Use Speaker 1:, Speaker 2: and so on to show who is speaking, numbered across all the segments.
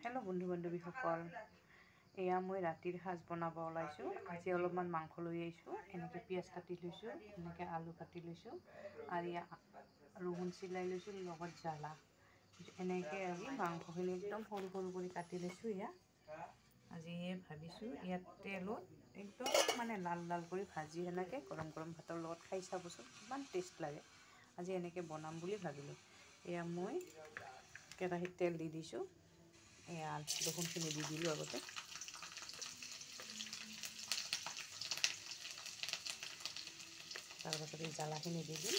Speaker 1: Hello बंधु बान्धवीসকল एया मैं रातिर साज बनाब ओलाइছোঁ। आज अलपमान मांस লৈ आइছোঁ। এনেকৈ पियाज काटि লৈছোঁ, এনেকৈ आलू काटि লৈছোঁ আৰু ইয়া ৰহুন চিলাই লৈছোঁ লগত জ্বালা। এনেকৈ আজি মাংসখিনি একদম সৰু সৰু কৰি কাটি লৈছোঁ। ইয়া আজি ভাবিছোঁ ইয়াত তেলত একদম মানে লাল লাল কৰি ভাজি এনেকৈ গৰম গৰম ভাতৰ লগত খাই চাবচোন কিমান টেষ্ট লাগে। আজি এনেকৈ বনাম বুলি ভাবিলোঁ। এয়া মই কেৰাহীত তেল দি দিছোঁ। এয়া ৰহুনখিনি দি দিলোঁ আগতে। তাৰপাছত এই জ্বালাখিনি দি দিম।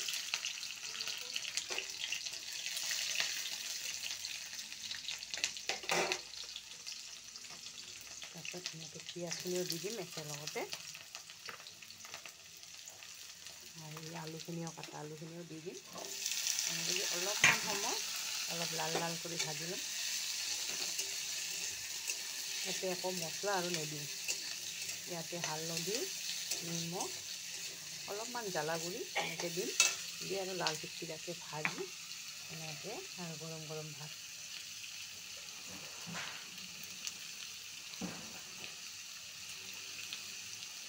Speaker 1: তাৰপাছত ধুনীয়াকৈ পিঁয়াজখিনিও দি দিম একেলগতে। আৰু এই আলুখিনিও কাটা আলুখিনিও দি দিম। এনেকৈ অলপমান সময় অলপ লাল লাল কৰি ভাজি ল'ম। ইয়াতে একো মছলা আৰু নিদিওঁ। ইয়াতে হালধি, নিমখ, অলপমান জ্বালা গুড়ি এনেকৈ দিম। দি আৰু লাল টিকটিকাকৈ ভাজি এনেকৈ আৰু গৰম গৰম ভাত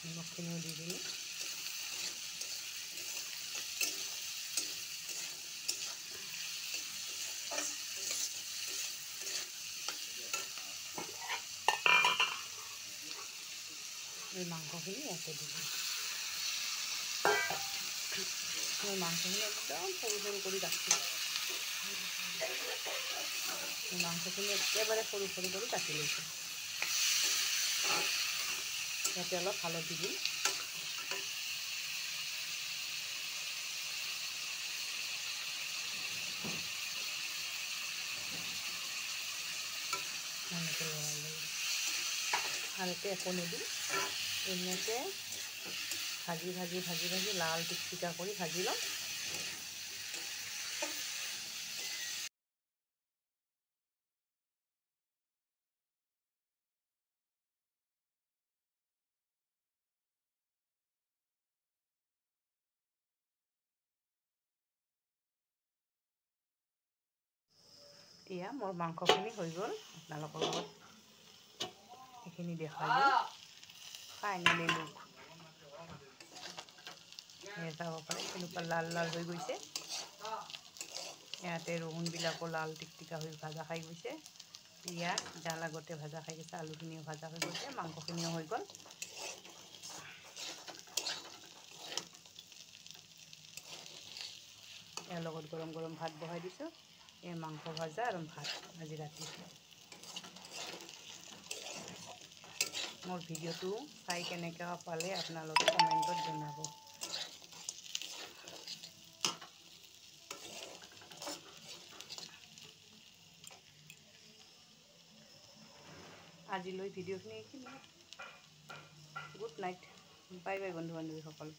Speaker 1: নিমখখিনিও দি দিলোঁ। এই মাংসখিনি ইয়াতে দি দিম। মই মাংসখিনি একদম সৰু সৰু কৰি কাটিছোঁ। মাংসখিনি একেবাৰে সৰু সৰু কৰি কাটি লৈছোঁ। ইয়াতে অলপ হালধি দিম। এনেকৈ লৰাই ল'ম আৰু এতিয়া একো নিদিম। এনেকৈ ভাজি ভাজি ভাজি ভাজি লাল টিকটিকা কৰি ভাজি ল'ম। এয়া মোৰ মাংসখিনি হৈ গ'ল। আপোনালোকৰ লগত সেইখিনি দেখাই দিওঁ। ফাইনেলি লুক যাব পাৰে কেনেকুৱা লাল লাল হৈ গৈছে। ইয়াতে ৰহুনবিলাকো লাল টিকটিকা হৈ ভাজা খাই গৈছে। পিঁয়াজ জ্বালা গোটে ভাজা খাই গৈছে। আলুখিনিও ভাজা হৈ গৈছে। মাংসখিনিও হৈ গ'ল। ইয়াৰ লগত গৰম গৰম ভাত বহাই দিছোঁ। এই মাংস ভাজা আৰু ভাত আজি ৰাতি। মোৰ ভিডিঅ'টো চাই কেনেকুৱা পালে আপোনালোকে কমেণ্টত জনাব। আজিলৈ ভিডিঅ'খিনি এইখিনিয়ে। গুড নাইট, বাই বাই বন্ধু বান্ধৱীসকল।